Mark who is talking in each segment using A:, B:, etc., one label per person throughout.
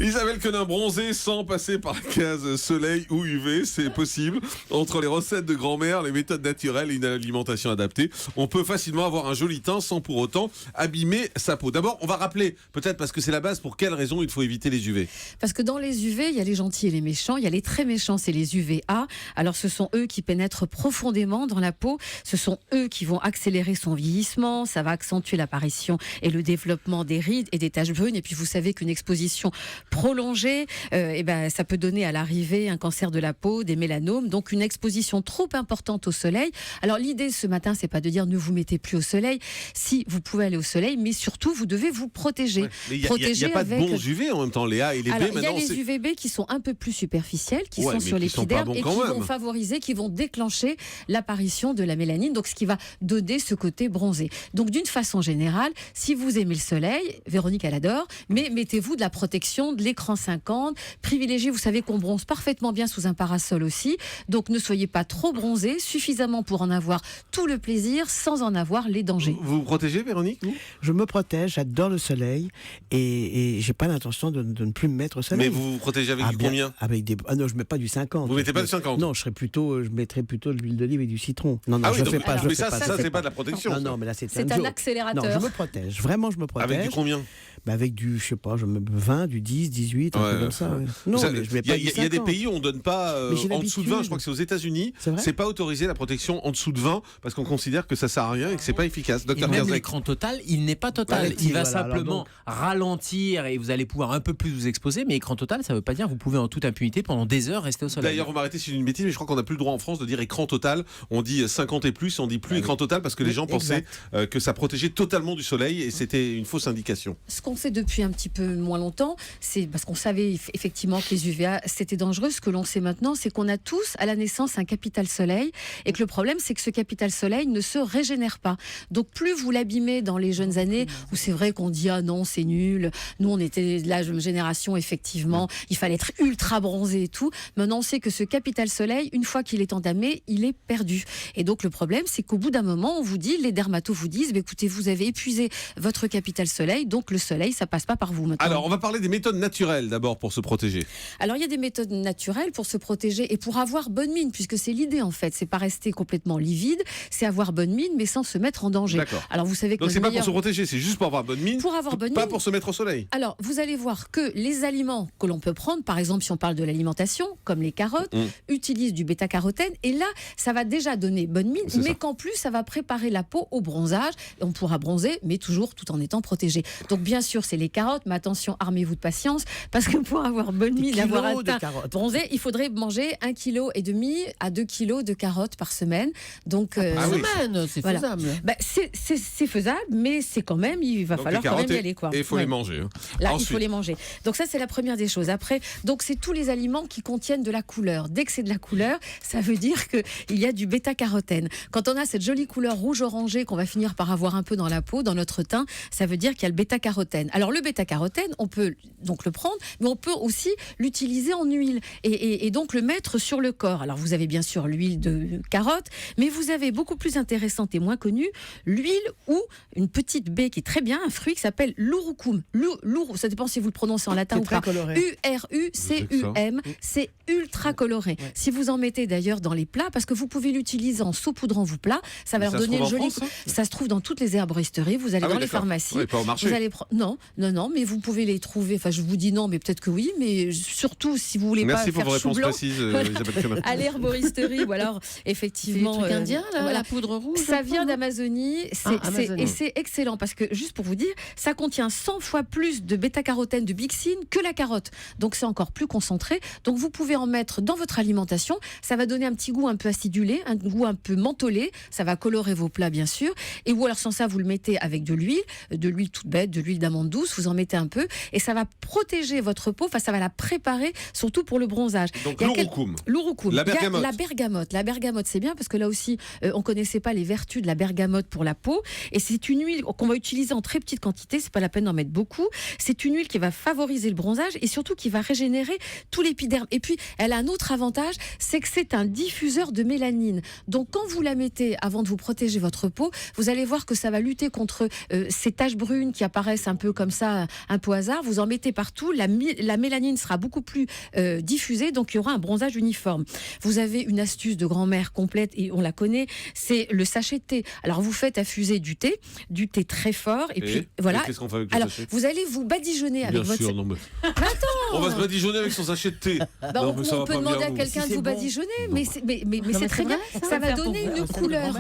A: Isabelle Quenin, bronzer sans passer par la case soleil ou UV, c'est possible. Entre les recettes de grand-mère, les méthodes naturelles et une alimentation adaptée, on peut facilement avoir un joli teint sans pour autant abîmer sa peau. D'abord, on va rappeler, peut-être parce que c'est la base, pour quelles raisons il faut éviter les UV.
B: Parce que dans les UV, il y a les gentils et les méchants. Il y a les très méchants, c'est les UVA. Alors ce sont eux qui pénètrent profondément dans la peau. Ce sont eux qui vont accélérer son vieillissement. Ça va accentuer l'apparition et le développement des rides et des taches brunes. Et puis vous savez qu'une exposition prolongée, ça peut donner à l'arrivée un cancer de la peau, des mélanomes. Donc une exposition trop importante au soleil. Alors l'idée ce matin, c'est pas de dire ne vous mettez plus au soleil. Si vous pouvez aller au soleil, mais surtout vous devez vous protéger.
A: Ouais. Il n'y a pas de bons UV en même temps, les A et les B.
B: Il y a les UVB qui sont un peu plus superficiels, qui sont sur l'épiderme et qui vont favoriser, qui vont déclencher l'apparition de la mélanine, donc ce qui va donner ce côté bronzé. Donc d'une façon générale, si vous aimez le soleil, Véronique elle adore, mais mettez-vous de la protection, de l'écran 50, privilégiez, vous savez qu'on bronze parfaitement bien sous un parasol aussi, donc ne soyez pas trop bronzé, suffisamment pour en avoir tout le plaisir sans en avoir les dangers.
A: Vous vous protégez, Véronique?
C: Je me protège, j'adore le soleil et j'ai pas l'intention de ne plus me mettre au soleil.
A: Mais vous vous protégez avec du combien?
C: Non, je mets pas du 50.
A: Vous mettez pas du 50?
C: Non, je mettrais plutôt de l'huile d'olive et du citron. Non,
A: je
C: fais pas.
A: Mais ça, c'est pas de la protection.
C: Non, mais là, c'est
B: un accélérateur.
C: Non, je me protège. Vraiment, je me protège.
A: Avec du combien?
C: Avec du, je sais pas, je mets 20, du 10, 18, un peu comme ça. Ouais. Non, mais je mets pas du 50.
A: Il y a des pays où on donne pas en dessous de 20. Je crois que c'est aux États-Unis. C'est pas autorisé la protection en dessous de 20 parce qu'on considère que ça sert à rien et que c'est pas efficace.
D: Et même l'écran total, il n'est pas total. Il va simplement ralentir et vous allez pouvoir un peu plus vous exposer. Mais écran total, ça veut pas dire que vous pouvez en toute impunité pendant des heures rester au soleil.
A: D'ailleurs, vous m'arrêtez si j'ai une bêtise, mais je crois qu'on n'a plus le droit en France de dire écran total. On dit 50 et plus, on dit plus écran total parce que les gens pensaient que ça protégeait totalement du soleil et c'était une fausse indication.
B: Ce qu'on sait depuis un petit peu moins longtemps, c'est parce qu'on savait effectivement que les UVA c'était dangereux. Ce que l'on sait maintenant, c'est qu'on a tous à la naissance un capital soleil et que le problème, c'est que ce capital soleil ne se régénère pas. Donc plus vous l'abîmez dans les jeunes années, où c'est vrai qu'on dit ah non c'est nul, nous on était de la génération effectivement, il fallait être ultra bronzé et tout. Maintenant on sait que ce capital soleil, une fois qu'il est entamé, il est perdu. Et donc le problème, c'est qu'au bout d'un moment, on vous dit, les dermatos vous disent, écoutez, vous avez épuisé votre capital soleil, donc le soleil, ça passe pas par vous maintenant.
A: Alors on va parler des méthodes naturelles d'abord pour se protéger.
B: Alors il y a des méthodes naturelles pour se protéger et pour avoir bonne mine, puisque c'est l'idée en fait, c'est pas rester complètement livide, c'est avoir bonne mine mais sans se mettre en danger.
A: D'accord.
B: Alors vous savez que
A: donc c'est pas pour se protéger, c'est juste pour avoir bonne mine.
B: Pour avoir bonne
A: pas
B: mine.
A: Pour se mettre au soleil.
B: Alors vous allez voir que les aliments que l'on peut prendre, par exemple si on parle de l'alimentation, comme les carottes, utilisent du bêta-carotène et là ça va déjà donner bonne mine, mais qu'en plus ça va préparer la peau au bronzage et on pourra bronzer mais toujours tout en étant protégé. Donc bien sûr c'est les carottes, mais attention, armez-vous de patience parce que pour avoir bonne mine, avoir un teint bronzé, il faudrait manger 1,5 kg à 2 kg de carottes par semaine. Donc
D: semaine, c'est faisable.
B: C'est faisable, mais c'est quand même, il va falloir quand même y aller quoi.
A: Et il faut les manger.
B: Là, il faut les manger. Donc ça c'est la première des choses. Après, donc c'est tous les aliments qui contiennent de la couleur. Dès que c'est de la couleur, ça veut dire que il y a du bêta-carotène. Quand on a cette jolie couleur rouge orangé qu'on va finir par avoir un peu dans la peau, dans notre teint, ça veut dire qu'il y a le bêta-carotène. Alors le bêta-carotène, on peut donc le prendre, mais on peut aussi l'utiliser en huile et donc le mettre sur le corps. Alors vous avez bien sûr l'huile de carotte, mais vous avez beaucoup plus intéressante et moins connue, l'huile ou une petite baie qui est très bien, un fruit qui s'appelle l'urucum. Ça dépend si vous le prononcez en latin ou pas. URUCUM, c'est ultra coloré. Ouais. Si vous en mettez d'ailleurs dans les plats, parce que vous pouvez l'utiliser en saupoudrant vos plats, ça va leur donner une jolie. Ça se trouve dans toutes les herboristeries, vous allez dans les pharmacies.
A: Ouais, pas au marché.
B: Vous allez non, mais vous pouvez les trouver. Enfin, je vous dis non, mais peut-être que oui, mais surtout si vous voulez pas faire chou blanc.
A: Merci pour vos réponses précises, Isabelle Quenin.
B: À l'herboristerie ou alors effectivement.
D: C'est des trucs indiens, là, voilà. La poudre rouge.
B: Ça vient d'Amazonie, et c'est excellent parce que juste pour vous dire, ça contient 100 fois plus de bêta-carotène, de bixine que la carotte. Donc c'est encore plus concentré. Donc vous pouvez en mettre dans votre alimentation. Ça va donner un petit goût un peu acidulé, un goût un peu mentholé. Ça va colorer vos plats bien sûr. Et ou alors sans ça, vous le mettez avec de l'huile toute bête, de l'huile d'amande douce. Vous en mettez un peu et ça va protéger votre peau. Enfin, ça va la préparer surtout pour le bronzage.
A: Donc l'urucum.
B: La bergamote. La bergamote, c'est bien parce que là aussi, on connaissait pas les vertus de la bergamote pour la peau. Et c'est une huile qu'on va utiliser en très petite quantité. C'est pas la peine d'en mettre beaucoup. C'est une huile qui va favoriser le bronzage et surtout qui va régénérer tout l'épiderme. Et puis, elle a un autre avantage, c'est que c'est un diffuseur de mélanine. Donc, quand vous la mettez avant de vous protéger votre peau, vous allez voir que ça va lutter contre ces taches brunes qui apparaissent un peu comme ça, un peu au hasard. Vous en mettez partout. partout, la mélanine sera beaucoup plus diffusée, donc il y aura un bronzage uniforme. Vous avez une astuce de grand-mère complète, et on la connaît, c'est le sachet de thé. Alors vous faites infuser du thé très fort, et puis voilà.
A: Qu'est-ce qu'on fait avec le
B: Alors
A: sachet ?
B: vous allez vous badigeonner avec
A: Bien
B: votre...
A: sûr, non mais...
B: Attends,
A: On va se badigeonner avec son sachet de thé.
B: on peut demander à quelqu'un de vous badigeonner, mais c'est très bien. Ça va donner une couleur.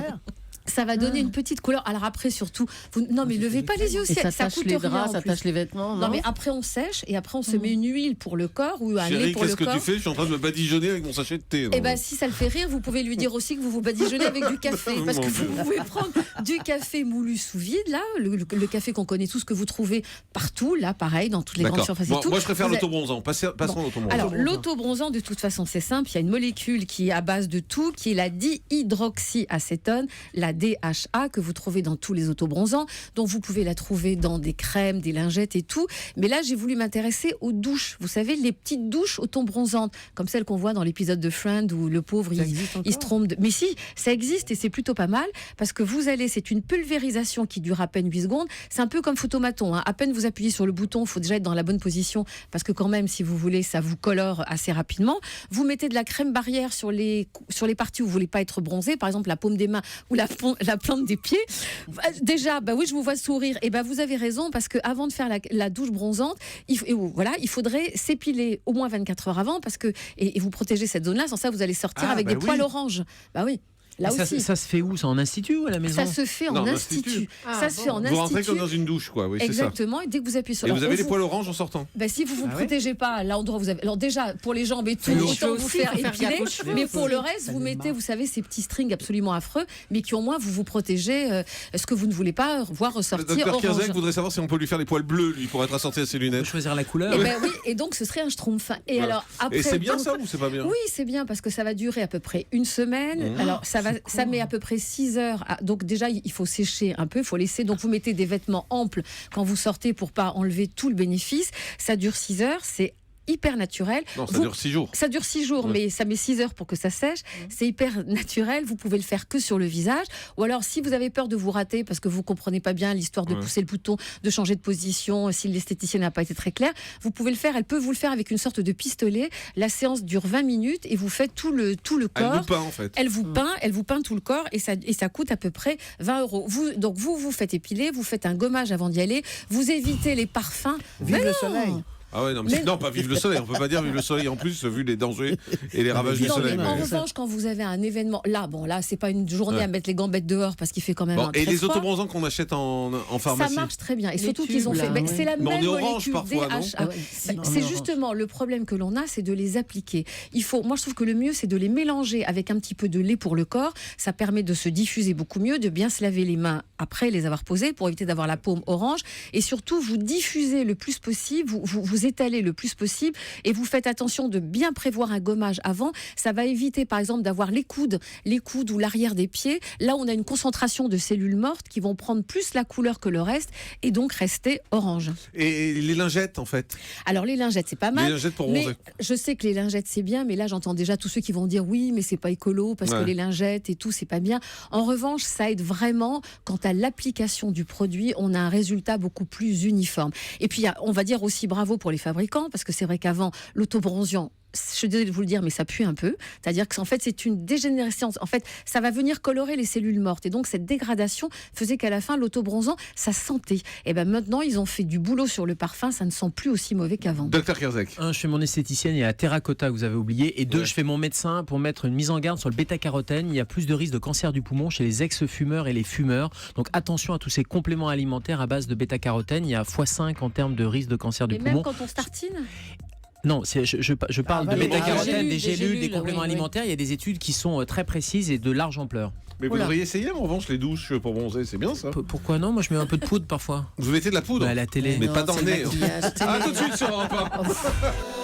B: Ça va donner une petite couleur. Alors après, surtout, non mais levez pas les yeux,
E: ça
B: ça
E: tâche
B: coûte
E: les
B: rien.
E: draps,
B: en
E: ça
B: plus.
E: tâche les vêtements.
B: Non mais après on sèche et après on se met une huile pour le corps ou un lait
A: Chérie,
B: pour le
A: qu'est-ce que
B: corps.
A: tu fais ? Je suis en train de me badigeonner avec mon sachet de thé.
B: Eh bien, si ça le fait rire, vous pouvez lui dire aussi que vous vous badigeonnez avec du café. Parce que vous pouvez prendre du café moulu sous vide, là, le café qu'on connaît tous, que vous trouvez partout, là, pareil, dans toutes les grandes surfaces et tout.
A: Moi, je préfère l'autobronzant. Passons à l'autobronzant.
B: Alors, l'autobronzant, de toute façon, c'est simple. Il y a une molécule qui est à base de tout, qui est la dihydroxyacétone, la DHA, que vous trouvez dans tous les autobronzants. Donc, vous pouvez la trouver dans des crèmes, des lingettes et tout. Mais là, j'ai voulu m'intéresser aux douches. Vous savez, les petites douches autobronzantes, comme celles qu'on voit dans l'épisode de Friends où le pauvre, il se trompe. Mais si, ça existe et c'est plutôt pas mal parce que c'est une pulvérisation qui dure à peine 8 secondes. C'est un peu comme photomaton. À peine vous appuyez sur le bouton, il faut déjà être dans la bonne position parce que quand même, si vous voulez, ça vous colore assez rapidement. Vous mettez de la crème barrière sur les parties où vous voulez pas être bronzé, par exemple la paume des mains ou la plante des pieds. Déjà, oui, je vous vois sourire. Et vous avez raison parce que avant de faire la douche bronzante, il faudrait s'épiler au moins 24 heures avant parce que et vous protégez cette zone-là. Sans ça, vous allez sortir avec des poils oranges. Bah oui. Là aussi.
D: Ça se fait où ? Ça en institut ou à la maison ?
B: Ça se fait en institut. Ça se fait en institut.
A: Vous rentrez comme dans une douche, quoi. Oui, c'est ça.
B: Exactement. Et dès que vous appuyez sur
A: et vous avez les poils orange en sortant.
B: Si vous vous protégez pas, l'endroit vous avez. Alors déjà, pour les jambes et tout, autant vous faire épiler. Mais pour le reste, vous mettez, vous savez, ces petits strings absolument affreux, mais qui au moins vous protégez ce que vous ne voulez pas voir ressortir.
A: Le docteur
B: orange.
A: Kazak voudrait savoir si on peut lui faire les poils bleus, lui, pour être assorti à ses lunettes.
D: Choisir la couleur.
B: Oui. Et donc ce serait un schtroumpf. Et
A: Voilà.
B: alors après.
A: Et c'est bien ça ou c'est pas bien ?
B: Oui, c'est bien parce que ça va durer à peu près une semaine. Alors ça met à peu près 6 heures. Donc déjà, il faut sécher un peu, il faut laisser. Donc vous mettez des vêtements amples quand vous sortez pour pas enlever tout le bénéfice. Ça dure 6 heures, c'est hyper naturel.
A: Non, ça dure 6 jours.
B: Ça dure 6 jours, mais ça met 6 heures pour que ça sèche. C'est hyper naturel. Vous pouvez le faire que sur le visage. Ou alors, si vous avez peur de vous rater parce que vous comprenez pas bien l'histoire de pousser le bouton, de changer de position, si l'esthéticienne n'a pas été très claire, vous pouvez le faire. Elle peut vous le faire avec une sorte de pistolet. La séance dure 20 minutes et vous faites tout le corps.
A: Elle vous peint en fait.
B: Elle vous peint tout le corps et ça coûte à peu près 20 €. Vous faites épiler, vous faites un gommage avant d'y aller, vous évitez les parfums.
C: Vive le soleil.
A: Ah ouais, non, pas vive le soleil. On peut pas dire vive le soleil en plus, vu les dangers et les ravages du soleil.
B: En revanche, quand vous avez un événement, là, c'est pas une journée à mettre les gambettes dehors parce qu'il fait quand même un très
A: et les
B: froid.
A: autobronzants qu'on achète en pharmacie.
B: Ça marche très bien. Et surtout qu'ils ont fait. C'est la même molécule DHA. C'est justement le problème que l'on a, c'est de les appliquer. Moi, je trouve que le mieux, c'est de les mélanger avec un petit peu de lait pour le corps. Ça permet de se diffuser beaucoup mieux, de bien se laver les mains après les avoir posées pour éviter d'avoir la paume orange. Et surtout, vous diffusez le plus possible, vous étalez le plus possible et vous faites attention de bien prévoir un gommage avant. Ça va éviter, par exemple, d'avoir les coudes ou l'arrière des pieds. Là, on a une concentration de cellules mortes qui vont prendre plus la couleur que le reste et donc rester orange.
A: Et les lingettes, en fait.
B: Alors, les lingettes, c'est pas mal.
A: Les lingettes pour bronzer.
B: Je sais que les lingettes, c'est bien, mais là, j'entends déjà tous ceux qui vont dire oui, mais c'est pas écolo parce que les lingettes et tout, c'est pas bien. En revanche, ça aide vraiment quant à l'application du produit. On a un résultat beaucoup plus uniforme. Et puis, on va dire aussi bravo pour les fabricants parce que c'est vrai qu'avant, l'autobronzant, je suis désolée de vous le dire, mais ça pue un peu. C'est-à-dire qu'en fait, c'est une dégénérescence. En fait, ça va venir colorer les cellules mortes. Et donc, cette dégradation faisait qu'à la fin, l'autobronzant, ça sentait. Et maintenant, ils ont fait du boulot sur le parfum. Ça ne sent plus aussi mauvais qu'avant.
A: Docteur Kazak.
D: 1, je fais mon esthéticienne, il y a la terracotta que vous avez oublié. Et 2, je fais mon médecin pour mettre une mise en garde sur le bêta-carotène. Il y a plus de risques de cancer du poumon chez les ex-fumeurs et les fumeurs. Donc, attention à tous ces compléments alimentaires à base de bêta-carotène. Il y a x5 en termes de risque de cancer du poumon.
B: Même quand on se tartine ?
D: Non, je parle de bêta-carotène, des gélules, des compléments alimentaires. Il y a des études qui sont très précises et de large ampleur.
A: Mais vous devriez essayer en revanche les douches pour bronzer, c'est bien ça.
D: Pourquoi non ? Moi je mets un peu de poudre parfois.
A: Vous mettez de la poudre ?
D: À la télé.
A: Mais pas dans le nez.
E: maquillage,
A: Ah, tout de suite sur Europe 1.